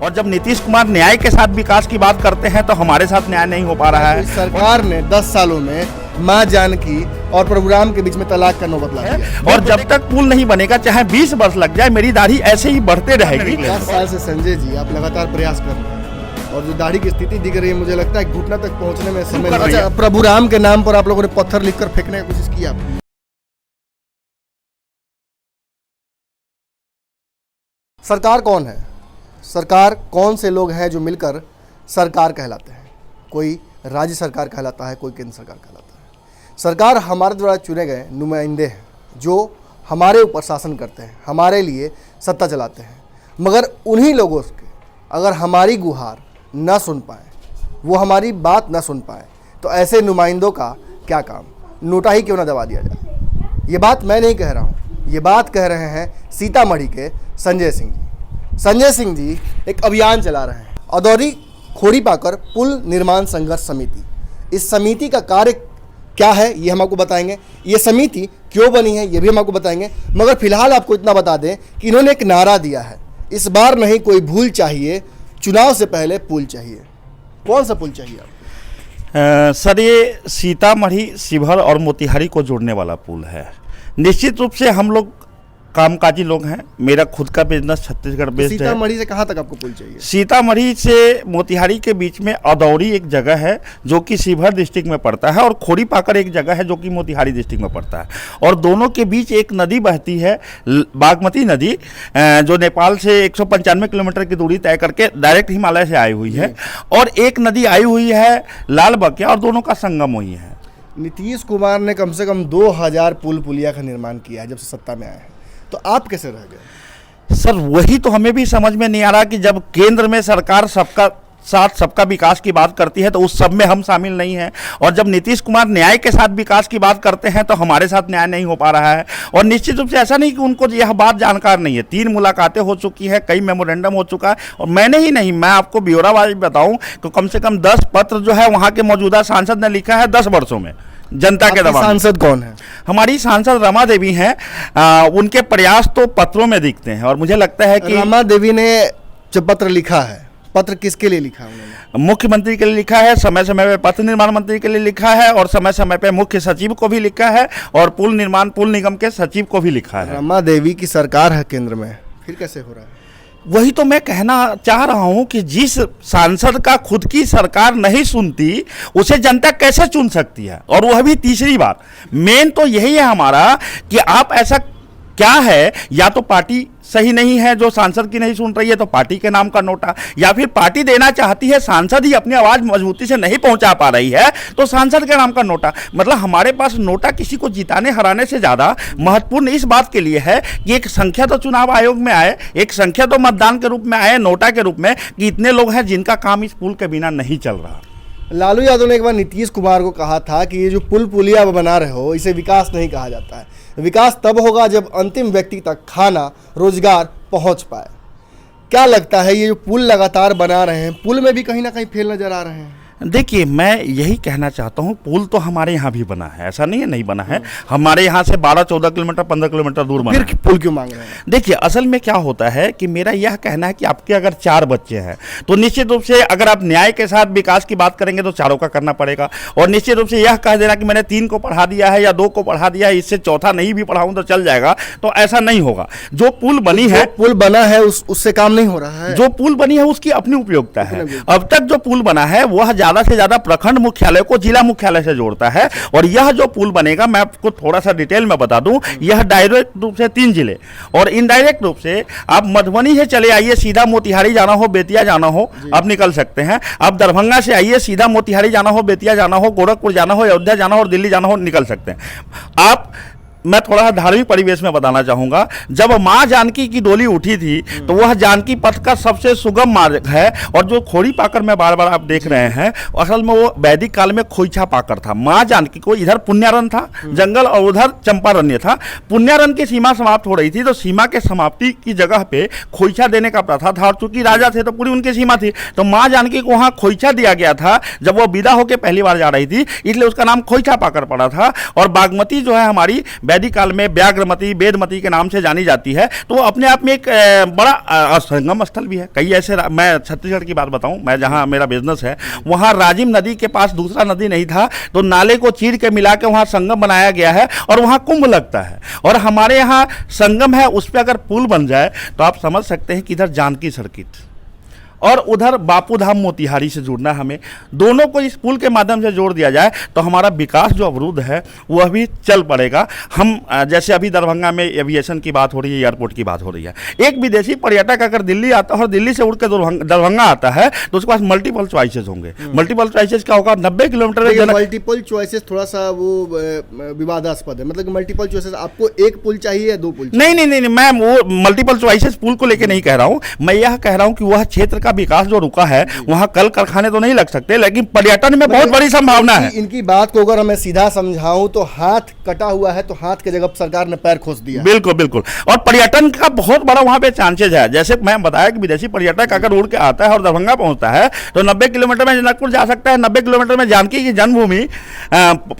और जब नीतीश कुमार न्याय के साथ विकास की बात करते हैं तो हमारे साथ न्याय नहीं हो पा रहा है। सरकार ने 10 सालों में मां जानकी और प्रभुराम के बीच में तलाक का नौबत ला दिया। और जब तक पुल नहीं बनेगा, चाहे 20 वर्ष लग जाए, मेरी दाढ़ी ऐसे ही बढ़ते रहेगी। 10 साल से संजय जी आप लगातार प्रयास कर रहे हैं और जो दाढ़ी की स्थिति दिख रही है, मुझे लगता है घुटना तक पहुंचने में समय लग रहा है। प्रभुराम के नाम पर आप लोगों ने पत्थर लिखकर फेंकने की कोशिश की आपने। सरकार कौन है? सरकार कौन से लोग हैं जो मिलकर सरकार कहलाते हैं? कोई राज्य सरकार कहलाता है, कोई केंद्र सरकार कहलाता है। सरकार हमारे द्वारा चुने गए नुमाइंदे हैं जो हमारे ऊपर शासन करते हैं, हमारे लिए सत्ता चलाते हैं। मगर उन्हीं लोगों के अगर हमारी गुहार न सुन पाए, वो हमारी बात न सुन पाए, तो ऐसे नुमाइंदों का क्या काम? नोटा ही क्यों ना दबा दिया जाए। ये बात मैं नहीं कह रहा हूँ, ये बात कह रहे हैं सीतामढ़ी के संजय सिंह जी। संजय सिंह जी एक अभियान चला रहे हैं, अदौरी खोड़ीपाकर पुल निर्माण संघर्ष समिति। इस समिति का कार्य क्या है ये हम आपको बताएंगे, ये समिति क्यों बनी है ये भी हम आपको बताएंगे। मगर फिलहाल आपको इतना बता दें कि इन्होंने एक नारा दिया है, इस बार नहीं कोई भूल चाहिए, चुनाव से पहले पुल चाहिए। कौन सा पुल चाहिए आपको? सर, ये सीतामढ़ी, शिवहर और मोतिहारी को जोड़ने वाला पुल है। निश्चित रूप से हम लोग कामकाजी लोग हैं, मेरा खुद का बिजनेस छत्तीसगढ़ बेस्ड है। सीतामढ़ी से कहाँ तक आपको पुल चाहिए? सीतामढ़ी से मोतिहारी के बीच में अदौरी एक जगह है जो कि शिवहर डिस्ट्रिक्ट में पड़ता है, और खोड़ीपाकर एक जगह है जो कि मोतिहारी डिस्ट्रिक्ट में पड़ता है। और दोनों के बीच एक नदी बहती है, बागमती नदी, जो नेपाल से 195 किलोमीटर की दूरी तय करके डायरेक्ट हिमालय से आई हुई है। और एक नदी आई हुई है लाल बकिया, और दोनों का संगम हुई है। नीतीश कुमार ने कम से कम 2000 पुल पुलिया का निर्माण किया है जब से सत्ता में आए हैं, तो आप कैसे रह गए? सर, वही तो हमें भी समझ में नहीं आ रहा कि जब केंद्र में सरकार सबका साथ सबका विकास की बात करती है तो उस सब में हम शामिल नहीं हैं, और जब नीतीश कुमार न्याय के साथ विकास की बात करते हैं तो हमारे साथ न्याय नहीं हो पा रहा है। और निश्चित रूप से ऐसा नहीं कि उनको यह बात जानकार नहीं है। 3 मुलाकातें हो चुकी हैं, कई मेमोरेंडम हो चुका है, और मैंने ही नहीं, मैं आपको ब्यौरावार बताऊं तो कम से कम 10 पत्र जो है वहाँ के मौजूदा सांसद ने लिखा है 10 वर्षों में जनता के दबाव। सांसद कौन है? हमारी सांसद रमा देवी हैं। उनके प्रयास तो पत्रों में दिखते हैं, और मुझे लगता है कि रमा देवी ने जो पत्र लिखा है, पत्र किसके लिए लिखा है उन्होंने? मुख्यमंत्री के लिए लिखा है, समय समय पे पथ निर्माण मंत्री के लिए लिखा है, और समय समय पे मुख्य सचिव को भी लिखा है, और पुल निगम के सचिव को भी लिखा है। रमा देवी की सरकार है केंद्र में, फिर कैसे हो रहा है? वही तो मैं कहना चाह रहा हूं कि जिस सांसद का खुद की सरकार नहीं सुनती, उसे जनता कैसे चुन सकती है? और वह भी तीसरी बार। मेन तो यही है हमारा कि आप ऐसा क्या है, या तो पार्टी सही नहीं है जो सांसद की नहीं सुन रही है तो पार्टी के नाम का नोटा, या फिर पार्टी देना चाहती है, सांसद ही अपनी आवाज मजबूती से नहीं पहुंचा पा रही है तो सांसद के नाम का नोटा। मतलब हमारे पास नोटा किसी को जिताने हराने से ज्यादा महत्वपूर्ण इस बात के लिए है कि एक संख्या तो चुनाव आयोग में आए, एक संख्या तो मतदान के रूप में आए, नोटा के रूप में, कि इतने लोग हैं जिनका काम इस पुल के बिना नहीं चल रहा। लालू यादव ने एक बार नीतीश कुमार को कहा था कि ये जो पुल पुलिया बना रहे हो, इसे विकास नहीं कहा जाता है। विकास तब होगा जब अंतिम व्यक्ति तक खाना, रोजगार पहुंच पाए। क्या लगता है ये जो पुल लगातार बना रहे हैं, पुल में भी कहीं ना कहीं फेल नजर आ रहे हैं? देखिए, मैं यही कहना चाहता हूँ, पुल तो हमारे यहाँ भी बना है, ऐसा नहीं है नहीं बना है। हमारे यहाँ से 12-14 किलोमीटर 15 किलोमीटर दूर बना है। फिर पुल क्यों मांग रहे हैं? देखिए, असल में क्या होता है कि मेरा यह कहना है कि आपके अगर 4 बच्चे हैं तो निश्चित रूप से अगर आप न्याय के साथ विकास की बात करेंगे तो 4 का करना पड़ेगा। और निश्चित रूप से यह कह देना कि मैंने 3 को पढ़ा दिया है या 2 को पढ़ा दिया है, इससे चौथा नहीं भी पढ़ाऊँ तो चल जाएगा, तो ऐसा नहीं होगा। जो पुल बनी है, पुल बना है उससे काम नहीं हो रहा है। जो पुल बनी है उसकी अपनी उपयोगिता है। अब तक जो पुल बना है वह ज्यादा से ज्यादा प्रखंड मुख्यालय को जिला मुख्यालय से जोड़ता है, और यह जो पुल बनेगा, मैं आपको थोड़ा सा डिटेल में बता दूं, यह डायरेक्ट रूप से 3 जिले, और इनडायरेक्ट रूप से आप मधुबनी से चले आइए, सीधा मोतिहारी जाना हो, बेतिया जाना हो, आप निकल सकते हैं। आप दरभंगा से आइए, सीधा मोतिहारी जाना हो, बेतिया जाना हो, गोरखपुर जाना हो, अयोध्या जाना हो और दिल्ली जाना हो, निकल सकते हैं आप। मैं थोड़ा सा धार्मिक परिवेश में बताना चाहूंगा। जब मां जानकी की डोली उठी थी तो वह जानकी पथ का सबसे सुगम मार्ग है, और जो खोड़ीपाकर में बार बार आप देख रहे हैं, असल में वो वैदिक काल में खोइछा पाकर था। मां जानकी को इधर पुण्यारन था जंगल और उधर चंपारण्य था। पुण्यारन की सीमा समाप्त हो रही थी तो सीमा के समाप्ति की जगह पे खोइछा देने का प्रथा था, और चूंकि राजा थे तो पूरी उनकी सीमा थी, तो मां जानकी को वहां खोइछा दिया गया था जब वो विदा होकर पहली बार जा रही थी, इसलिए उसका नाम खोइछा पाकर पड़ा था। और बागमती जो है हमारी वैदिक काल में व्याघ्रमती वेदमती के नाम से जानी जाती है, तो वो अपने आप में एक बड़ा संगम स्थल भी है। कई ऐसे मैं छत्तीसगढ़ की बात बताऊं, मैं जहां मेरा बिजनेस है वहां राजिम नदी के पास दूसरा नदी नहीं था, तो नाले को चीर के मिला के वहां संगम बनाया गया है और वहां कुंभ लगता है। और हमारे यहाँ संगम है, उस पर अगर पुल बन जाए तो आप समझ सकते हैं कि इधर जानकी सर्किट और उधर बापू धाम मोतिहारी से जुड़ना, हमें दोनों को इस पुल के माध्यम से जोड़ दिया जाए तो हमारा विकास जो अवरुद्ध है वह भी चल पड़ेगा। हम जैसे अभी दरभंगा में एविएशन की बात हो रही है, एयरपोर्ट की बात हो रही है, एक विदेशी पर्यटक अगर दिल्ली आता है और दिल्ली से उड़ के दरभंगा आता है तो उसके पास मल्टीपल चॉइसेस होंगे। मल्टीपल चॉइसेस क्या होगा, 90 किलोमीटर। मल्टीपल चॉइसेस थोड़ा सा वो विवादास्पद है, मतलब मल्टीपल चॉइसेस आपको एक पुल चाहिए या दो पुल? नहीं, मैं वो मल्टीपल चॉइसेस पुल को लेके नहीं कह रहा हूँ, मैं यह कह रहा हूँ कि वह क्षेत्र का विकास जो रुका है वहां कल कारखाने तो नहीं लग सकते, लेकिन पर्यटन में बहुत बड़ी संभावना है। इनकी बात को अगर मैं सीधा समझाऊं तो हाथ कटा हुआ है तो हाथ की जगह सरकार ने पैर खोस दिया। बिल्कुल। और पर्यटन का बहुत बड़ा वहां पे चांसेज है। जैसे मैं बताया कि विदेशी पर्यटक अगर उड़ के आता है और दरभंगा पहुंचता है तो 90 किलोमीटर में जनकपुर जा सकता है, 90 किलोमीटर में जानकी की जन्मभूमि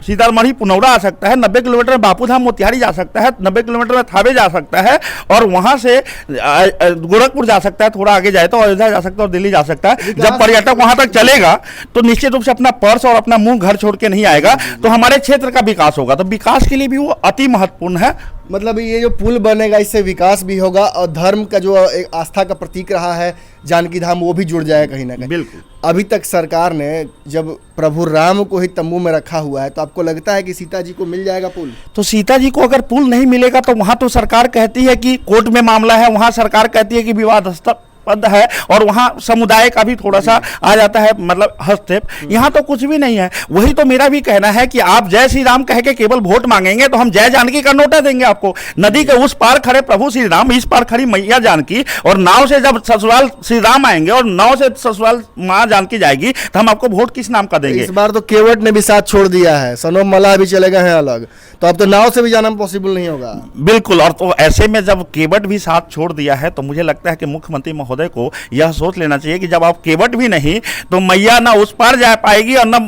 सीतामढ़ी पुनौरा आ सकता है, 90 किलोमीटर में बापू धाम मोतिहारी जा सकता है, 90 किलोमीटर में थावे जा सकता है और वहां से गोरखपुर जा सकता है, थोड़ा आगे जाए तो अयोध्या जा सकता है और दिल्ली जा सकता है। जब पर्यटक वहां तक चलेगा तो निश्चित रूप से अपना पर्स और अपना मुंह घर छोड़ के नहीं आएगा, तो हमारे क्षेत्र का विकास होगा। तो विकास के लिए भी वो अति महत्वपूर्ण है। मतलब ये जो पुल बनेगा इससे विकास भी होगा और धर्म का जो एक आस्था का प्रतीक रहा है जानकी धाम, वो भी जुड़ जाएगा कहीं ना कहीं। बिल्कुल। अभी तक सरकार ने जब प्रभु राम को ही तंबू में रखा हुआ है, तो आपको लगता है कि सीता जी को मिल जाएगा पुल? तो सीता जी को अगर पुल नहीं मिलेगा तो वहां तो सरकार कहती है कि कोर्ट में मामला है, वहां सरकार कहती है कि विवादास्पद है और वहां समुदाय का भी थोड़ा सा आ जाता है, मतलब हस्तक्षेप। यहां तो कुछ भी नहीं है। वही तो मेरा भी कहना है कि आप जय श्री राम कह के केवल वोट मांगेंगे तो हम जय जानकी का नोटा देंगे आपको। नदी के उस पार खड़े प्रभु श्री राम, इस पार खड़ी मैया जानकी, और नाव से जब ससुराल श्री राम आएंगे और नाव से ससुराल माँ जानकी जाएगी तो हम आपको वोट किस नाम का देंगे? इस बार तो केवट ने भी साथ छोड़ दिया है, सनोम मल्लाह भी चले गए हैं अलग, तो अब तो नाव से भी जाना पॉसिबल नहीं होगा। बिल्कुल। और तो ऐसे में जब केवट भी साथ छोड़ दिया है तो मुझे लगता है कि मुख्यमंत्री महोदय को यह सोच लेना चाहिए कि जब आप केवट भी नहीं तो मैया ना उस पार जा पाएगी और ना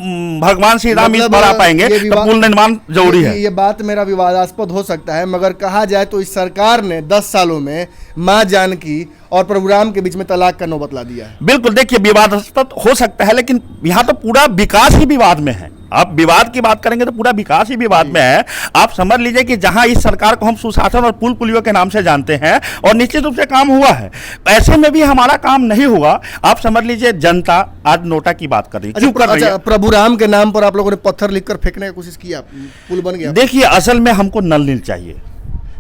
भगवान श्री राम इस पार आ पाएंगे, तो पुल निर्माण जरूरी है। ये बात मेरा विवादास्पद हो सकता है, मगर कहा जाए तो इस सरकार ने 10 सालों में मां जानकी और प्रभु राम के बीच में तलाक का नौबत ला दिया है। बिल्कुल। देखिए, विवादास्पद हो सकता है लेकिन यहाँ तो पूरा विकास ही विवाद में है। आप विवाद की बात करेंगे तो पूरा विकास ही विवाद में है। आप समझ लीजिए कि जहां इस सरकार को हम सुशासन और पुल पुलियों के नाम से जानते हैं और निश्चित रूप से काम हुआ है, ऐसे में भी हमारा काम नहीं हुआ। आप समझ लीजिए जनता आज नोटा की बात कर रही है, क्यों कर रही है? प्रभु राम के नाम पर आप लोगों ने पत्थर लिखकर फेंकने की कोशिश किया, पुल बन गया। देखिए, असल में हमको नल नील चाहिए।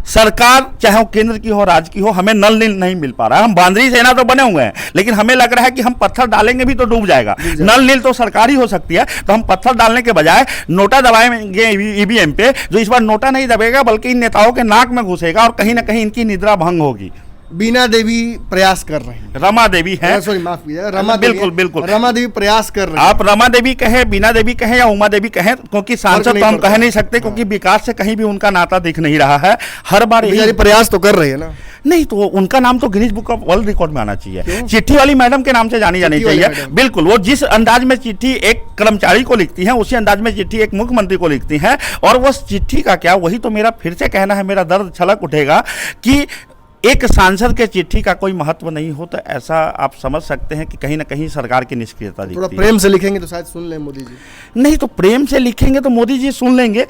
सरकार चाहे वो केंद्र की हो राज्य की हो, हमें नल नील नहीं मिल पा रहा है। हम बांदरी सेना तो बने हुए हैं लेकिन हमें लग रहा है कि हम पत्थर डालेंगे भी तो डूब जाएगा। नल नील तो सरकार ही हो सकती है, तो हम पत्थर डालने के बजाय नोटा दबाएंगे ईवीएम पे, जो इस बार नोटा नहीं दबेगा बल्कि इन नेताओं के नाक में घुसेगा और कहीं ना कहीं इनकी निद्रा भंग होगी। बीना देवी प्रयास कर रहे हैं, रमा देवी है, सॉरी माफ कीजिएगा, रमा बिल्कुल रमा देवी प्रयास कर रहे हैं। आप रमा देवी कहें, बीना देवी कहें या उमा देवी कहें, क्योंकि सांसद तो हम कह नहीं सकते, क्योंकि विकास से कहीं भी उनका नाता दिख नहीं रहा है। हर बार प्रयास तो कर रही है ना। नहीं तो उनका नाम तो Guinness book of world record में आना चाहिए। चिट्ठी वाली मैडम के नाम से जानी जानी चाहिए। बिल्कुल। वो जिस अंदाज में चिट्ठी एक कर्मचारी को लिखती हैं उसी अंदाज में चिट्ठी एक मुख्यमंत्री को लिखती हैं। और वो चिट्ठी का क्या, वही तो मेरा फिर से कहना है, मेरा दर्द छलक उठेगा कि एक सांसद के चिट्ठी का कोई महत्व नहीं हो, तो ऐसा आप समझ सकते हैं कि कहीं ना कहीं सरकार की निष्क्रियता दिखती है। थोड़ा प्रेम से लिखेंगे तो शायद सुन लें मोदी जी। नहीं तो प्रेम से लिखेंगे तो मोदी जी सुन लेंगे।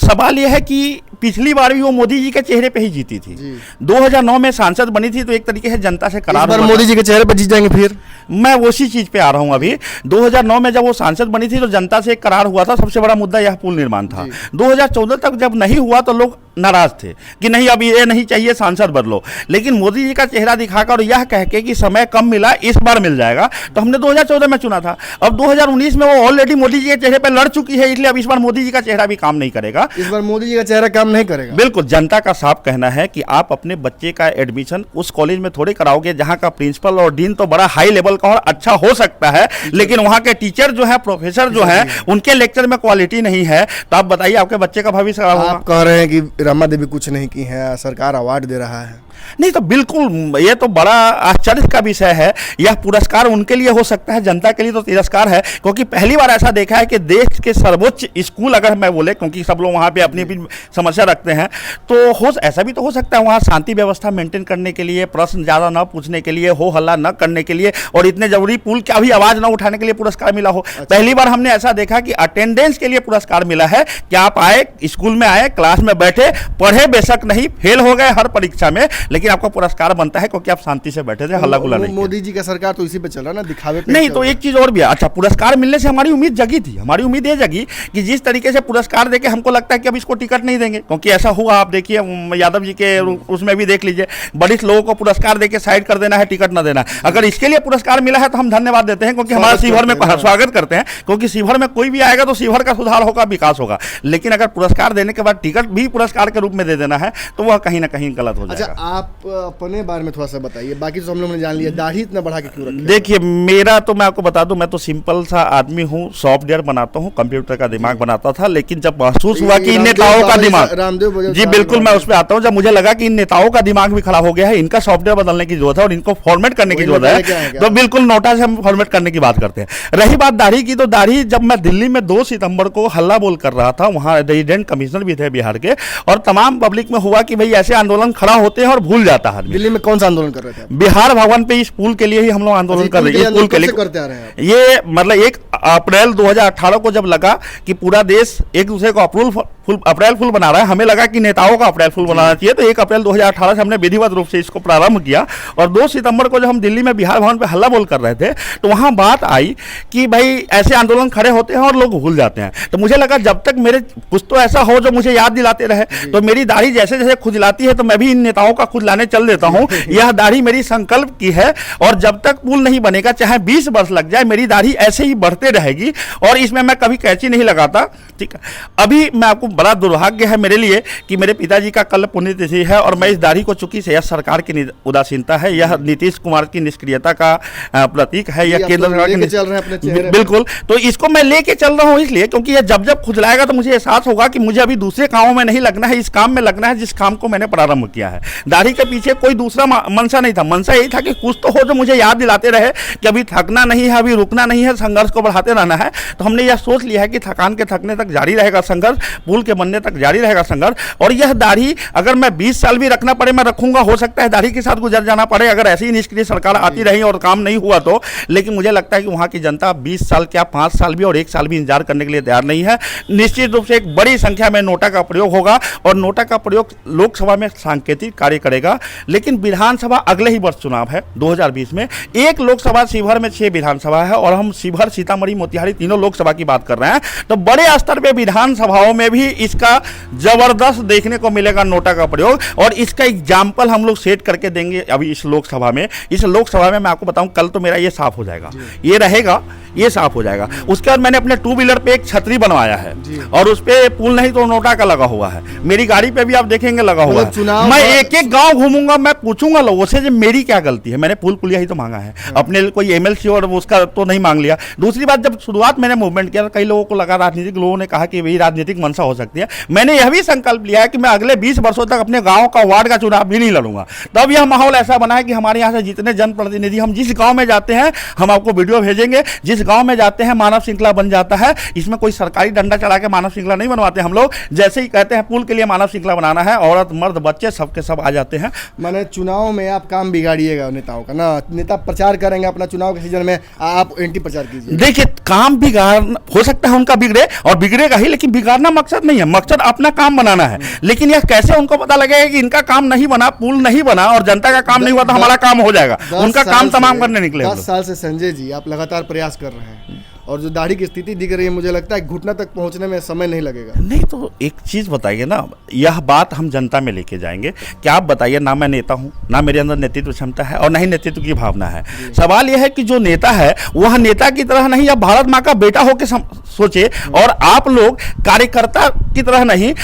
सवाल यह है कि पिछली बार भी वो मोदी जी के चेहरे पे ही जीती थी। 2009 में सांसद बनी थी तो एक तरीके से जनता से करार हुआ। मोदी जी के चेहरे पे जीत जाएंगे फिर? मैं उसी चीज पे आ रहा हूं अभी। 2009 में जब वो सांसद बनी थी तो जनता से एक करार हुआ था, सबसे बड़ा मुद्दा यह पुल निर्माण था। 2014 तक जब नहीं हुआ तो लोग नाराज थे कि नहीं अब ये नहीं चाहिए, सांसद बदलो। लेकिन मोदी जी का चेहरा दिखाकर यह कह के कि समय कम मिला, इस बार मिल जाएगा, तो हमने 2014 में चुना था। अब 2019 में वो ऑलरेडी मोदी जी के चेहरे पे लड़ चुकी है, इसलिए अब इस बार मोदी जी का चेहरा भी काम नहीं करेगा। इस बार मोदी जी का चेहरा काम नहीं करेगा। बिल्कुल। जनता का साफ कहना है कि आप अपने बच्चे का एडमिशन उस कॉलेज में थोड़े कराओगे जहां का प्रिंसिपल और डीन तो बड़ा हाई लेवल का और अच्छा हो सकता है, लेकिन वहां के टीचर जो है, प्रोफेसर जो है, उनके लेक्चर में क्वालिटी नहीं है। तो आप बताइए आपके बच्चे का भविष्य खराब होगा। आप कह रहे हैं कि रमा देवी कुछ नहीं की है, सरकार अवार्ड दे रहा है। नहीं तो बिल्कुल, ये तो बड़ा आश्चर्य का विषय है। यह पुरस्कार उनके लिए हो सकता है, जनता के लिए तो तिरस्कार है, क्योंकि पहली बार ऐसा देखा है कि देश के सर्वोच्च स्कूल अगर मैं बोले, क्योंकि सब लोग वहाँ पे अपनी अपनी समस्या रखते हैं, तो ऐसा भी तो हो सकता है वहाँ शांति व्यवस्था मेंटेन करने के लिए, प्रश्न ज़्यादा न पूछने के लिए, हो हल्ला न करने के लिए, और इतने जरूरी पुल की अभी आवाज़ न उठाने के लिए पुरस्कार मिला हो। पहली बार हमने ऐसा देखा कि अटेंडेंस के लिए पुरस्कार मिला है, कि आप आए, स्कूल में आए, क्लास में बैठे, पढ़े, बेशक नहीं फेल हो गए हर परीक्षा में, लेकिन आपको पुरस्कार बनता है क्योंकि आप शांति से बैठे थे, हल्ला गुल्ला नहीं। मोदी जी का सरकार तो इसी पे चल रहा है ना, दिखावे पे नहीं। तो एक चीज और भी है, अच्छा पुरस्कार मिलने से हमारी उम्मीद जगी थी, हमारी उम्मीद ये जगी कि जिस तरीके से पुरस्कार देके हमको लगता है कि अब इसको टिकट नहीं देंगे, क्योंकि ऐसा हुआ, आप देखिए यादव जी के उसमें भी देख लीजिए, वरिष्ठ लोगों को पुरस्कार देके साइड कर देना है, टिकट न देना है। अगर इसके लिए पुरस्कार मिला है तो हम धन्यवाद देते हैं, क्योंकि हमारा शिवहर में स्वागत करते हैं, क्योंकि शिवहर में कोई भी आएगा तो शिवहर का सुधार होगा, विकास होगा। लेकिन अगर पुरस्कार देने के बाद टिकट भी पुरस्कार के रूप में दे देना है तो वह कहीं ना कहीं गलत हो जाएगा। अच्छा, आप अपने बारे में थोड़ा सा बताइए, बाकी तो हम लोगों ने जान लिया, दाढ़ी इतना बढ़ा के क्यों रखी? देखिए, मेरा तो मैं आपको बता दूं, मैं तो सिंपल सा आदमी हूं, सॉफ्टवेयर बनाता हूं, कंप्यूटर का दिमाग बनाता था, लेकिन जब महसूस हुआ कि इन नेताओं का दिमाग, जी बिल्कुल मैं उस पर आता हूं, जब मुझे लगा कि इन नेताओं का दिमाग भी खराब हो गया है, इनका सॉफ्टवेयर बदलने की जरूरत है और इनको फॉर्मेट करने की जरूरत है, तो बिल्कुल नोटा से हम फॉर्मेट करने की बात करते हैं। रही बात दाढ़ी की, तो दाढ़ी जब मैं दिल्ली में 2 सितंबर को हल्ला बोल कर रहा था, वहां रेजिडेंट कमिश्नर भी थे बिहार के, और तमाम पब्लिक में हुआ कि भाई ऐसे आंदोलन खड़ा होते हैं और भूल जाता है। दिल्ली में कौन सा आंदोलन कर रहे थे? बिहार भवन पे इस पुल के लिए ही हम लोग आंदोलन कर रहे हैं, पुल के लिए करते आ रहे हैं। ये मतलब 1 अप्रैल 2018 को जब लगा कि पूरा देश एक दूसरे को अप्रैल फुल बना रहा है, हमें लगा कि नेताओं का अप्रैल फुल बनाना चाहिए, तो 1 अप्रैल 2018 से हमने विधिवत रूप से इसको प्रारंभ किया। और 2 सितंबर को जब हम दिल्ली में बिहार भवन पे हल्ला बोल कर रहे थे, तो वहां बात आई कि भाई ऐसे आंदोलन खड़े होते हैं और लोग भूल जाते हैं। तो मुझे लगा जब तक मेरे कुछ तो ऐसा हो जो मुझे याद दिलाते रहे, तो मेरी दाढ़ी जैसे जैसे खुजलाती है तो मैं भी इन नेताओं का खुजलाने चल देता हूं। यह दाढ़ी मेरी संकल्प की है, और जब तक पुल नहीं बनेगा, चाहे 20 वर्ष लग जाए, मेरी दाढ़ी ऐसे ही बढ़ते रहेगी, और इसमें मैं कभी कैंची नहीं लगाता। ठीक है, अभी मैं आपको, बड़ा दुर्भाग्य है मेरे लिए कि मेरे पिताजी का कल पुण्यतिथि है, और मैं इस दाढ़ी को, चूंकि यह सरकार की उदासीनता है, यह नीतीश कुमार की निष्क्रियता का प्रतीक है, यह केंद्र सरकार, बिल्कुल, तो इसको मैं लेके चल रहा हूं इसलिए क्योंकि यह जब जब खुजलाएगा तो मुझे एहसास होगा कि मुझे अभी दूसरे कामों में नहीं लगना है, इस काम में लगना है जिस काम को मैंने प्रारंभ किया है। दाढ़ी के पीछे कोई दूसरा मंशा नहीं था, मंशा यही था कि कुछ तो हो जो मुझे याद दिलाते रहे कि अभी थकना नहीं है, अभी रुकना नहीं है, संघर्ष को बढ़ाते रहना है। तो हमने यह सोच लिया है कि थकान के थकने तक जारी रहेगा संघर्ष, पुल के बनने तक जारी रहेगा संघर्ष। और यह दाढ़ी अगर मैं 20 साल भी रखना पड़े मैं रखूंगा, हो सकता है दाढ़ी के साथ गुजर जाना पड़े अगर ऐसी ही निष्क्रिय सरकार आती रही और काम नहीं हुआ तो। लेकिन मुझे लगता है कि वहां की जनता 20 साल क्या 5 साल भी और 1 साल भी इंतजार करने के लिए तैयार नहीं है। निश्चित रूप से एक बड़ी संख्या में नोटा का प्रयोग होगा, और नोटा का प्रयोग लोकसभा में सांकेतिक कार्य करेगा, लेकिन विधानसभा अगले ही वर्ष चुनाव है 2020 में। 1 लोकसभा, शिवहर में 6 विधानसभा है, और हम शिवहर, सीतामढ़ी, मोतिहारी तीनों लोकसभा की बात कर रहे हैं। तो बड़े स्तर पे विधानसभाओं में भी इसका जबरदस्त देखने को मिलेगा नोटा का प्रयोग, और इसका एग्जाम्पल हम लोग सेट करके देंगे अभी इस लोकसभा में। इस लोकसभा में मैं आपको बताऊं, कल तो मेरा ये साफ हो जाएगा, ये रहेगा, ये साफ हो जाएगा। उसके बाद मैंने अपने 2 व्हीलर पे एक छतरी बनवाया है, और उस पे पुल नहीं तो नोटा का लगा हुआ है। मेरी गाड़ी पे भी आप देखेंगे लगा हुआ है। मैं एक एक गांव घूमूंगा, मैं पूछूंगा लोगों से मेरी क्या गलती है। मैंने पुलिया ही तो मांगा है, अपने लिए कोई एमएलसी और उसका तो नहीं मांग लिया। दूसरी बात, जब शुरुआत मैंने मूवमेंट किया, कई लोगों को लगा, राजनीतिक लोगों ने कहा कि भाई राजनीतिक मंशा हो सकती है। मैंने यह भी संकल्प लिया है कि मैं अगले 20 वर्षों तक अपने गांव का, वार्ड का चुनाव भी नहीं लड़ूंगा। तब यह माहौल ऐसा बना है कि हमारे यहाँ से जितने जनप्रतिनिधि, हम जिस गांव में जाते हैं, हम आपको वीडियो भेजेंगे, जिस गांव में जाते हैं मानव श्रृंखला बन जाता है। इसमें कोई सरकारी डंडा चढ़ा के मानव श्रृंखला नहीं बनवाते हम लोग, जैसे ही कहते हैं पुल के लिए मानव श्रृंखला बनाना है, औरत मर्द बच्चे सबके सब आ जाते हैं। माने चुनाव में आप काम बिगाड़िएगा नेताओं का ना, नेता प्रचार करेंगे अपना चुनाव के सीजन में, आप एंटी प्रचार कीजिए। देखिए, काम बिगाड़ हो सकता है उनका बिगड़े, और बिगड़ेगा ही, लेकिन बिगाड़ना मकसद नहीं है, मकसद अपना काम बनाना है। लेकिन यह कैसे उनको पता लगेगा कि इनका काम नहीं बना, पुल नहीं बना, और जनता का काम नहीं हुआ तो हमारा काम हो जाएगा। उनका काम तमाम करने निकले। 10 साल से संजय जी आप लगातार प्रयास कर रहे हैं, और जो दाढ़ी की स्थिति दिख रही है, मुझे लगता है घुटना तक पहुंचने में समय नहीं लगेगा। नहीं तो एक चीज बताइए ना, यह बात हम जनता में लेके जाएंगे कि आप बताइए, ना मैं नेता हूं, ना मेरे अंदर नेतृत्व क्षमता है, और ना ही नेतृत्व की भावना है। सवाल यह है कि जो नेता है वह नेता की तरह नहीं, या भारत माँ का बेटा होकर सोचे, और आप लोग कार्यकर्ता की तरह नहीं।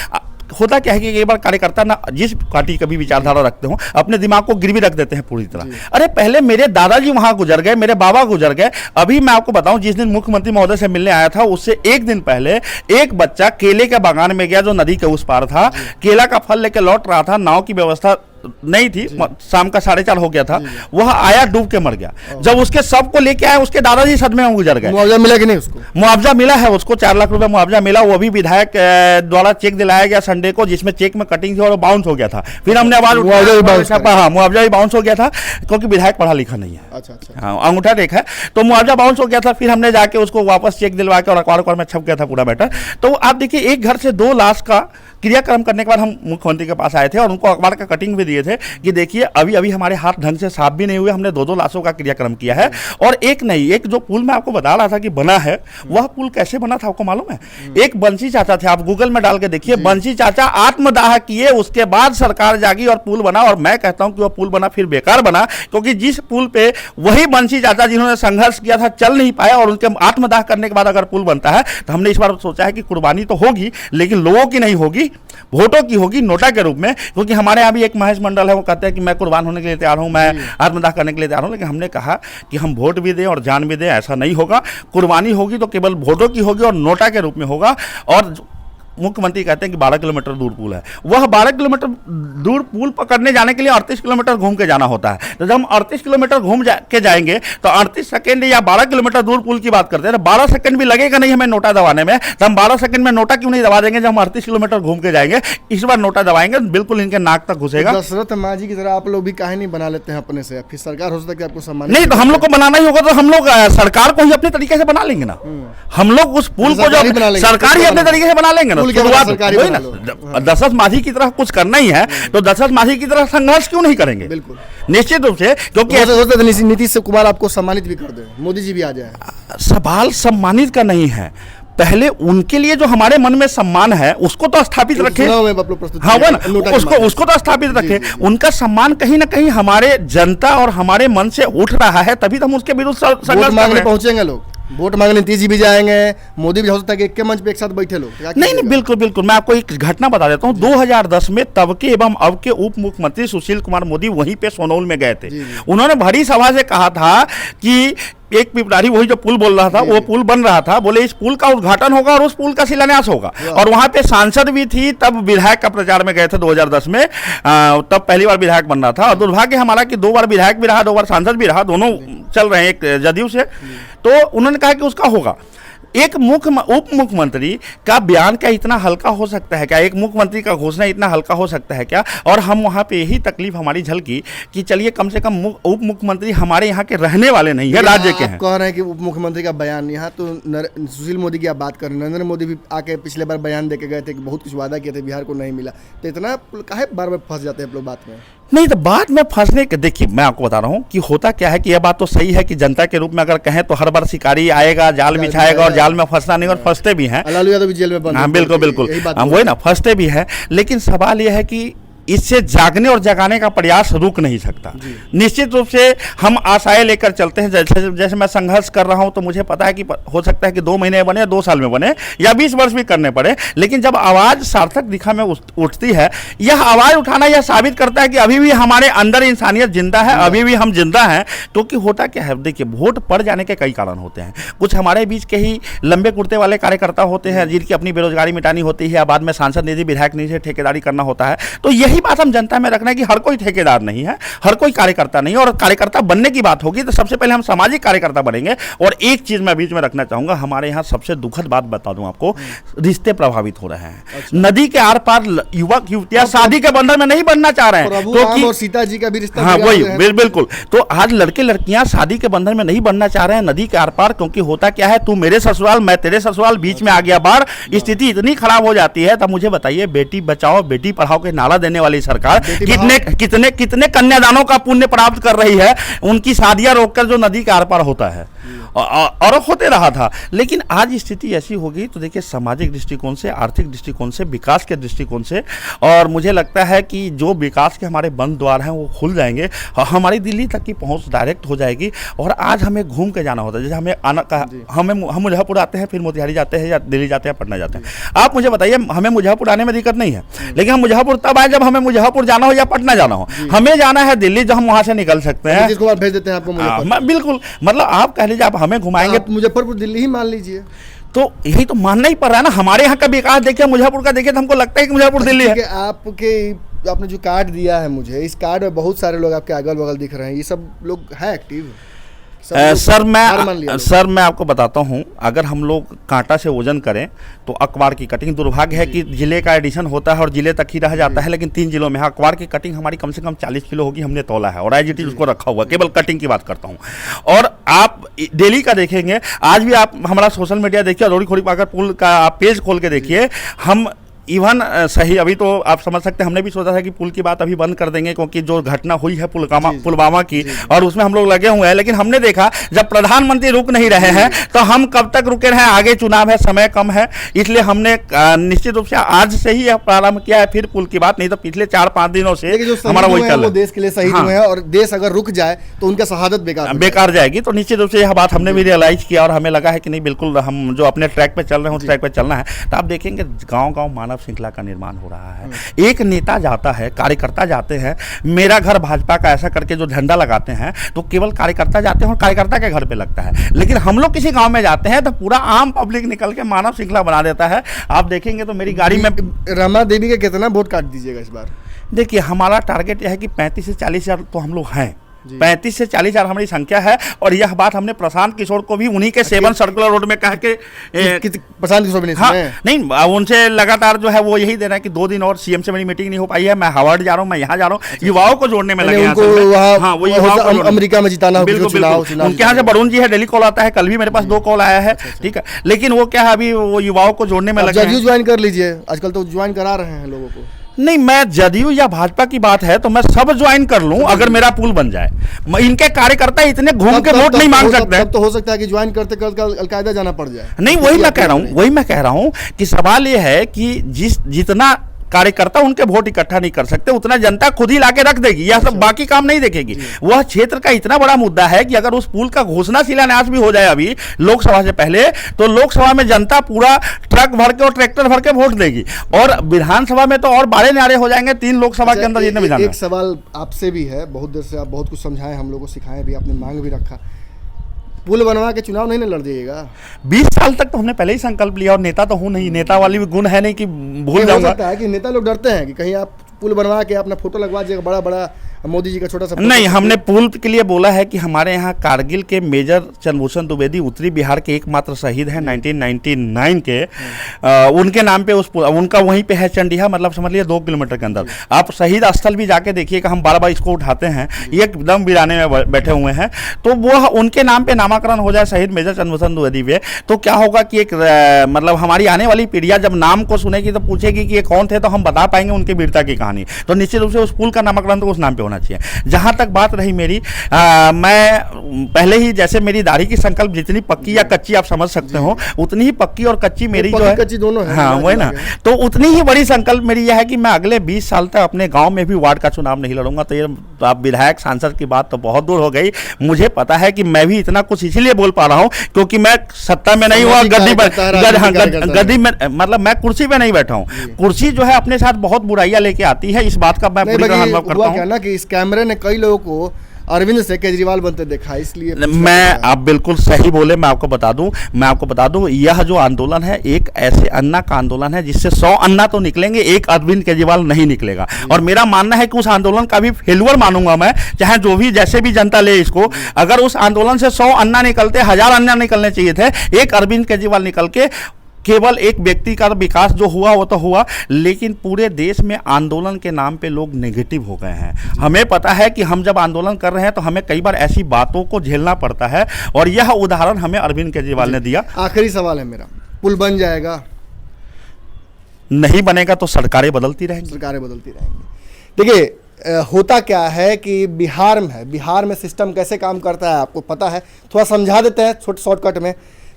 होता क्या है कि एक बार कार्यकर्ता ना, जिस पार्टी का भी विचारधारा रखते हो, अपने दिमाग को गिरवी रख देते हैं पूरी तरह। अरे पहले मेरे दादाजी वहां गुजर गए, मेरे बाबा गुजर गए। अभी मैं आपको बताऊं, जिस दिन मुख्यमंत्री महोदय से मिलने आया था, उससे 1 दिन पहले एक बच्चा केले के बागान में गया जो नदी के उस पार था, केला का फल लेकर लौट रहा था, नाव की व्यवस्था नहीं थी, शाम का 4:30 हो गया था, वह आया डूब के मर गया। जब उसके शव को लेके आए उसके दादाजी सदमे में गुजर गए। मुआवजा मिला कि नहीं उसको? मुआवजा मिला है उसको, 4 लाख रुपए मुआवजा मिला। वो भी विधायक द्वारा चेक दिलाया गया संडे को, जिसमें चेक में कटिंग थी और बाउंस हो गया था। फिर हमने आवाज हाँ, मुआवजा भी बाउंस हो गया था क्योंकि विधायक पढ़ा लिखा नहीं है। अच्छा। हाँ, अंगूठा टेक है, तो मुआवजा बाउंस हो गया था। फिर हमने जाके उसको वापस चेक दिलवा के और अखबार में छप गया था पूरा मैटर। तो आप देखिए, एक घर से 2 लाश का क्रियाक्रम करने के बाद हम मुख्यमंत्री के पास आए थे और उनको अखबार का कटिंग भी दिए थे कि देखिए अभी हमारे हाथ ढंग से साफ भी नहीं हुए, हमने 2 लाशों का क्रियाक्रम किया है। और एक नहीं, एक जो पुल मैं आपको बता रहा था कि बना है, वह पुल कैसे बना था आपको मालूम है? एक बंसी चाचा थे, आप गूगल में डाल के देखिए, बंसी चाचा आत्मदाह किए, उसके बाद सरकार जागी और पुल बना। और मैं कहता हूं कि वह पुल बना फिर बेकार बना, क्योंकि जिस पुल पे वही बंसी चाचा जिन्होंने संघर्ष किया था चल नहीं पाया, और उनके आत्मदाह करने के बाद अगर पुल बनता है तो हमने इस बार सोचा है कि कुर्बानी तो होगी, लेकिन लोगों की नहीं होगी, वोटों की होगी, नोटा के रूप में। क्योंकि हमारे यहाँ भी एक महेश मंडल है, वो कहते हैं कि मैं कुर्बान होने के लिए तैयार हूं, मैं आत्मदाह करने के लिए तैयार हूं। लेकिन हमने कहा कि हम वोट भी दें और जान भी दें, ऐसा नहीं होगा। कुर्बानी होगी तो केवल वोटों की होगी और नोटा के रूप में होगा। और मुख्यमंत्री कहते हैं कि 12 किलोमीटर दूर पुल है, वह 12 किलोमीटर दूर पुल पकड़ने जाने के लिए 38 किलोमीटर घूम के जाना होता है। तो जब हम 38 किलोमीटर घूम के जाएंगे तो 38 सेकंड या 12 किलोमीटर दूर पुल की बात करते हैं, 12 सेकंड भी लगेगा नहीं हमें नोटा दबाने में, तो हम 12 सेकंड में नोटा क्यों नहीं दबा देंगे? जब हम 38 किलोमीटर घूम के जाएंगे, इस बार नोटा दबाएंगे, बिल्कुल इनके नाक तक घुसेगा। दशरथ मांझी की तरह आप लोग भी काहे नहीं बना लेते हैं अपने से? फिर सरकार हो सकता है कि आपको सम्मान नहीं, तो हम लोग को बनाना ही होगा, तो हम लोग सरकार को ही अपने तरीके से बना लेंगे ना। हम लोग उस पुल को जो सरकार ही अपने तरीके से बना लेंगे ना। शुरुआत दशरथ मांझी की तरह कुछ करना ही है, तो दशरथ मांझी की तरह संघर्ष क्यों नहीं करेंगे? बिल्कुल, निश्चित रूप से, क्योंकि नीतीश कुमार आपको सम्मानित भी कर दे, मोदी जी भी आ जाए। सवाल सम्मानित का नहीं है, पहले उनके लिए जो हमारे मन में सम्मान है उसको तो स्थापित रखे। हाँ, वो ना, उसको तो स्थापित रखे। उनका सम्मान कहीं ना कहीं हमारे जनता और हमारे मन से उठ रहा है, तभी तो हम उसके विरुद्ध संघर्ष मांगने पहुंचेंगे। लोग वोट मांगने नीतीश जी भी जाएंगे, मोदी भी हो सकता है कि एक के मंच पे एक साथ बैठे लोग। नहीं, बिल्कुल। मैं आपको एक घटना बता देता हूँ। 2010 में तब के एवं अब के उप मुख्यमंत्री सुशील कुमार मोदी वहीं पे सोनौल में गए थे। उन्होंने भरी सभा से कहा था कि एक पिपरारी, वही जो पुल बोल रहा था, वो पुल बन रहा था, बोले इस पुल का उद्घाटन होगा और उस पुल का शिलान्यास होगा। और वहां पे सांसद भी थी, तब विधायक का प्रचार में गए थे 2010 में, तब पहली बार विधायक बन रहा था। और दुर्भाग्य हमारा कि 2 बार विधायक भी रहा, 2 बार सांसद भी रहा, दोनों चल रहे हैं एक जदयू से। तो उन्होंने कहा कि उसका होगा। एक उप मुख्यमंत्री का बयान क्या इतना हल्का हो सकता है क्या? एक मुख्यमंत्री का घोषणा इतना हल्का हो सकता है क्या? और हम वहां पे यही तकलीफ हमारी झलकी कि चलिए कम से कम उप मुख्यमंत्री हमारे यहाँ के रहने वाले नहीं है, राज्य के हैं। कह रहे हैं कि उप मुख्यमंत्री का बयान, यहाँ तो सुशील मोदी की आप बात कर रहे हैं, नरेंद्र मोदी भी आके पिछले बार बयान देके गए थे कि बहुत कुछ वादा किए थे, बिहार को नहीं मिला। तो इतना काहे बार बार फंस जाते हैं आप लोग बात में? नहीं, तो बात में फंसने के, देखिए मैं आपको बता रहा हूँ कि होता क्या है कि यह बात तो सही है कि जनता के रूप में अगर कहें तो हर बार शिकारी आएगा, जाल बिछाएगा और जाल में फंसना नहीं, और फंसते भी हैं। लालू यादव भी जेल में बंद। हाँ, बिल्कुल, वही ना, फंसते भी है। लेकिन सवाल यह है कि इससे जागने और जगाने का प्रयास रुक नहीं सकता। निश्चित रूप से हम आशाएं लेकर चलते हैं। जैसे मैं संघर्ष कर रहा हूं तो मुझे पता है कि हो सकता है कि 2 महीने बने, 2 साल में बने, या 20 वर्ष भी करने पड़े, लेकिन जब आवाज सार्थक दिशा में उठती है, यह आवाज उठाना यह साबित करता है कि अभी भी हमारे अंदर इंसानियत जिंदा है, अभी भी हम जिंदा हैं। क्योंकि होता क्या है, देखिए वोट पड़ जाने के कई कारण होते हैं। कुछ हमारे बीच के ही लंबे कुर्ते वाले कार्यकर्ता होते हैं जिनकी अपनी बेरोजगारी मिटानी होती है, या बाद में सांसद निधि, विधायक निधि से ठेकेदारी करना होता है। तो यही बात हम जनता में रखना है कि हर कोई ठेकेदार नहीं है, हर कोई कार्यकर्ता नहीं है। और कार्यकर्ता बनने की बात होगी तो सबसे पहले हम सामाजिक कार्यकर्ता बनेंगे। और एक चीज मैं बीच में रखना चाहूंगा, हमारे यहाँ सबसे दुखद बात बता दूं आपको, रिश्ते प्रभावित हो रहे हैं। नदी के आर पार युवक युवतियां शादी के बंधन में नहीं बनना चाह रहे हैं, क्योंकि सीता जी का भी रिश्ता, हाँ वही बिल्कुल। तो आज लड़के लड़कियां शादी के बंधन में नहीं बनना चाह रहे हैं नदी के आर पार, क्योंकि होता क्या है, तू मेरे ससुराल मैं तेरे ससुराल, बीच में आ गया बार, स्थिति इतनी खराब हो जाती है। तब मुझे बताइए, बेटी बचाओ बेटी पढ़ाओ के नारा देने वाली सरकार कितने कन्यादानों का पुण्य प्राप्त कर रही है, उनकी शादियां रोककर जो नदी के आर पार होता है, और होते रहा था। लेकिन आज स्थिति ऐसी हो गई, तो देखिए सामाजिक दृष्टिकोण से, आर्थिक दृष्टिकोण से, विकास के दृष्टिकोण से, और मुझे लगता है कि जो विकास के हमारे बंद द्वार हैं वो खुल जाएंगे, हमारी दिल्ली तक की पहुंच डायरेक्ट हो जाएगी। और आज हमें घूम के जाना होता है, जैसे हम मुजफ्फरपुर आते हैं, फिर मोतिहारी जाते हैं, या दिल्ली जाते हैं, पटना जाते हैं। आप मुझे बताइए, हमें मुजफ्फरपुर आने में दिक्कत नहीं है, लेकिन हम मुजफ्फरपुर तब आए जब हमें मुजफ्फरपुर जाना हो या पटना जाना हो। हमें जाना है दिल्ली, जो हम वहां से निकल सकते हैं, भेज देते हैं आपको। बिल्कुल, मतलब आप कह लीजिए, आप हमें घुमाएंगे, मुजफ्फरपुर दिल्ली ही मान लीजिए, तो यही तो मानना ही पड़ रहा है ना। हमारे यहाँ का विकास देखिए, मुजफ्फरपुर का देखिए, तो हमको लगता है कि मुजफ्फरपुर दिल्ली है। आपके आपने जो कार्ड दिया है मुझे, इस कार्ड में बहुत सारे लोग आपके अगल बगल दिख रहे हैं, ये सब लोग हैं एक्टिव? सर मैं आपको बताता हूं, अगर हम लोग कांटा से वजन करें तो अखबार की कटिंग, दुर्भाग्य है कि जिले का एडिशन होता है और जिले तक ही रह जाता है, लेकिन 3 जिलों में अखबार की कटिंग हमारी कम से कम 40 किलो होगी, हमने तोला है और IGT उसको रखा हुआ, केवल कटिंग की बात करता हूं। और आप डेली का देखेंगे, आज भी आप हमारा सोशल मीडिया देखिए, रोड़ी खोड़ी अगर पुल का आप पेज खोल के देखिए, हम इवन सही अभी तो आप समझ सकते हैं, हमने भी सोचा था कि पुल की बात अभी बंद कर देंगे क्योंकि जो घटना हुई है पुलवामा की और उसमें हम लोग लगे हुए हैं, लेकिन हमने देखा जब प्रधानमंत्री रुक नहीं रहे हैं तो हम कब तक रुके रहे, आगे चुनाव है, समय कम है, इसलिए हमने निश्चित रूप से आज से ही प्रारंभ किया है फिर पुल की बात, नहीं तो पिछले 4-5 दिनों से हमारा वही चल रहा है। देश के लिए शहीद हुए हैं और देश अगर रुक जाए तो उनका शहादत बेकार जाएगी, तो निश्चित रूप से यह बात हमने भी रियलाइज किया और हमें लगा है कि नहीं बिल्कुल हम जो अपने ट्रैक पे चल रहे हैं उस ट्रैक पे चलना है। तो आप देखेंगे गाँव-गाँव मानव श्रृंखला का निर्माण हो रहा है, एक नेता जाता है, कार्यकर्ता जाते हैं, मेरा घर भाजपा का ऐसा करके जो झंडा लगाते हैं तो केवल कार्यकर्ता जाते हैं और कार्यकर्ता के घर पे लगता है, लेकिन हम लोग किसी गांव में जाते हैं तो पूरा आम पब्लिक निकल के मानव श्रृंखला बना देता है। आप देखेंगे तो मेरी गाड़ी में रमा देवी का कितना वोट काट दीजिएगा इस बार? देखिए हमारा टारगेट यह है कि 35 से 40 हज़ार तो हम लोग हैं, 35 से 40 हज़ार हमारी संख्या है और यह बात हमने प्रशांत किशोर को भी उन्हीं के 7 सर्कुलर रोड में कह के प्रशांत किशोर भी नहीं उनसे लगातार जो है वो यही दे रहे हैं कि 2 दिन और CM से मेरी मीटिंग नहीं हो पाई है, मैं हार्वर्ड जा रहा हूँ, मैं यहाँ जा रहा हूँ, युवाओं को जोड़ने में लगे हैं, अमेरिका में जिताना, बिल्कुल उनके यहाँ से वरुण जी है, डेली कॉल आता है, कल भी मेरे पास 2 कॉल आया है, ठीक है, लेकिन वो क्या है अभी वो युवाओं को जोड़ने में लगे हैं। ज्वाइन कर लीजिए, आजकल तो ज्वाइन करा रहे हैं लोगों को। नहीं, मैं जदयू या भाजपा की बात है तो मैं सब ज्वाइन कर लूं अगर मेरा पुल बन जाए। इनके कार्यकर्ता इतने घूम के वोट नहीं मांग सकते। तो हो सकता है कि ज्वाइन करते करते अलकायदा जाना पड़ जाए। नहीं, वही मैं कह रहा हूं कि सवाल ये है कि जितना कार्यकर्ता उनके वोट इकट्ठा नहीं कर सकते उतना जनता खुद ही लाके रख देगी, यह सब बाकी काम नहीं देखेगी। वह क्षेत्र का इतना बड़ा मुद्दा है कि अगर उस पुल का घोषणा शिलान्यास भी हो जाए अभी लोकसभा से पहले तो लोकसभा में जनता पूरा ट्रक भर के और ट्रैक्टर भर के वोट देगी और विधानसभा में तो और बारे नारे हो जाएंगे 3 लोकसभा के अंदर जितने विधान। एक सवाल आपसे भी है, बहुत देर से आप बहुत कुछ समझाएं, हम लोग को सिखाएं भी, आपने मांग भी रखा, पुल बनवा के चुनाव नहीं ना लड़ जाइएगा? 20 साल तक तो हमने पहले ही संकल्प लिया और नेता तो हूं नहीं, नेता वाली भी गुण है नहीं कि भूल जाऊंगा। है कि नेता लोग डरते हैं कि कहीं आप पुल बनवा के अपना फोटो लगवा दीजिएगा, बड़ा बड़ा मोदी जी का छोटा सा। नहीं, हमने पुल के लिए बोला है कि हमारे यहाँ कारगिल के मेजर चंद्रभूषण द्विवेदी उत्तरी बिहार के एकमात्र शहीद हैं 1999 के, उनके नाम पे उस उनका वहीं पे है चंडीहा, मतलब समझ लीजिए 2 किलोमीटर के अंदर। आप शहीद स्थल भी जाके देखिएगा, हम बार-बार इसको उठाते हैं, ये एकदम वीराने में बैठे हुए हैं, तो वो उनके नाम पे नामाकरण हो जाए शहीद मेजर चंद्रभूषण द्विवेदी पे, तो क्या होगा कि एक मतलब हमारी आने वाली पीढ़ियां जब नाम को सुनेगी तो पूछेगी कि ये कौन थे, तो हम बता पाएंगे उनकी वीरता की कहानी। तो निश्चित रूप से उस पुल का नामकरण तो उस नाम पे होना चाहिए। जहां तक बात रही मेरी, मैं पहले ही जैसे मेरी दाढ़ी की संकल्प जितनी पक्की या कच्ची आप समझ सकते हो उतनी ही पक्की और कच्ची मेरी जो है, कच्ची दोनों है, हाँ वही ना, तो उतनी ही बड़ी संकल्प मेरी यह है कि मैं अगले 20 साल तक अपने गांव में भी वार्ड का चुनाव नहीं लड़ूंगा। तो ये आप विधायक सांसद की बात तो बहुत दूर हो गई, मुझे पता है कि मैं भी इतना कुछ इसीलिए बोल पा रहा हूं क्योंकि मैं सत्ता में नहीं हुआ, गद्दी में, मतलब मैं कुर्सी पे नहीं बैठा हूं। कुर्सी जो है अपने साथ बहुत बुराइयां लेके आती है, इस बात का मैं पूरी तरह अनुभव करता हूं। ना कि इस कैमरे ने कई लोगों को अरविंद से केजरीवाल बनते देखा, इसलिए मैं, आप बिल्कुल सही बोले, मैं आपको बता दूं यह जो आंदोलन है एक ऐसे अन्ना का आंदोलन है जिससे 100 अन्ना तो निकलेंगे, एक अरविंद केजरीवाल नहीं निकलेगा। और मेरा मानना है कि उस आंदोलन का भी फेल्यूर मानूंगा मैं, चाहे जो भी जैसे भी जनता ले इसको। अगर उस आंदोलन से 100 अन्ना निकलते, 1000 अन्ना निकलने चाहिए थे, एक अरविंद केजरीवाल निकल के केवल एक व्यक्ति का विकास जो हुआ वो तो हुआ, लेकिन पूरे देश में आंदोलन के नाम पे लोग नेगेटिव हो गए हैं। हमें पता है कि हम जब आंदोलन कर रहे हैं तो हमें कई बार ऐसी बातों को झेलना पड़ता है और यह उदाहरण हमें अरविंद केजरीवाल ने दिया। आखिरी सवाल है मेरा, पुल बन जाएगा? नहीं बनेगा तो सरकारें बदलती रहेंगी। देखिए होता क्या है कि बिहार में सिस्टम कैसे काम करता है आपको पता है, थोड़ा समझा देते हैं छोटे शॉर्टकट में।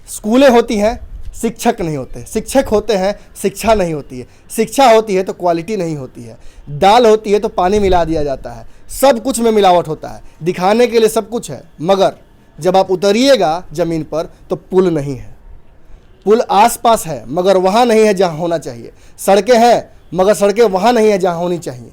स्कूलें होती हैं, शिक्षक नहीं होते, शिक्षक होते हैं, शिक्षा नहीं होती है, शिक्षा होती है तो क्वालिटी नहीं होती है, दाल होती है तो पानी मिला दिया जाता है, सब कुछ में मिलावट होता है, दिखाने के लिए सब कुछ है, मगर जब आप उतरिएगा ज़मीन पर तो पुल नहीं है। पुल आसपास है मगर वहाँ नहीं है जहाँ होना चाहिए, सड़कें हैं मगर सड़कें वहाँ नहीं है जहाँ होनी चाहिए,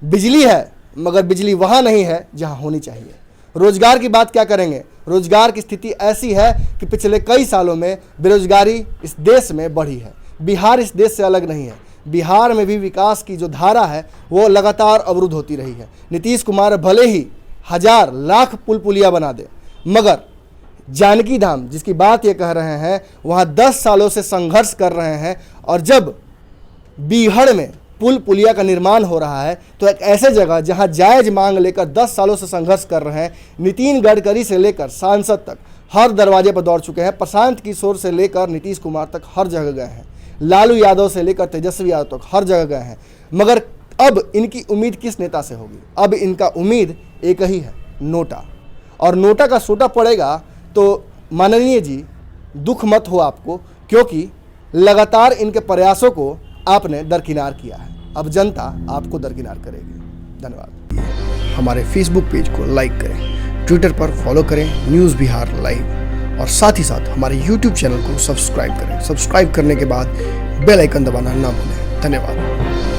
बिजली है मगर बिजली वहाँ नहीं है जहाँ होनी चाहिए। रोजगार की बात क्या करेंगे, रोजगार की स्थिति ऐसी है कि पिछले कई सालों में बेरोजगारी इस देश में बढ़ी है। बिहार इस देश से अलग नहीं है, बिहार में भी विकास की जो धारा है वो लगातार अवरुद्ध होती रही है। नीतीश कुमार भले ही हजार लाख पुल पुलिया बना दे, मगर जानकी धाम जिसकी बात ये कह रहे हैं वहाँ 10 सालों से संघर्ष कर रहे हैं, और जब बीहड़ में पुल पुलिया का निर्माण हो रहा है तो एक ऐसे जगह जहां जायज मांग लेकर 10 सालों से संघर्ष कर रहे हैं, नितिन गडकरी से लेकर सांसद तक हर दरवाजे पर दौड़ चुके हैं, प्रशांत किशोर से लेकर नीतीश कुमार तक हर जगह गए हैं, लालू यादव से लेकर तेजस्वी यादव तक हर जगह गए हैं, मगर अब इनकी उम्मीद किस नेता से होगी? अब इनका उम्मीद एक ही है, नोटा। और नोटा का सोटा पड़ेगा तो माननीय जी दुख मत हो आपको, क्योंकि लगातार इनके प्रयासों को आपने दरकिनार किया है। अब जनता आपको दरकिनार करेगी। धन्यवाद। हमारे फेसबुक पेज को लाइक करें, ट्विटर पर फॉलो करें न्यूज़ बिहार लाइव, और साथ ही साथ हमारे यूट्यूब चैनल को सब्सक्राइब करें। सब्सक्राइब करने के बाद बेल आइकन दबाना ना भूलें। धन्यवाद।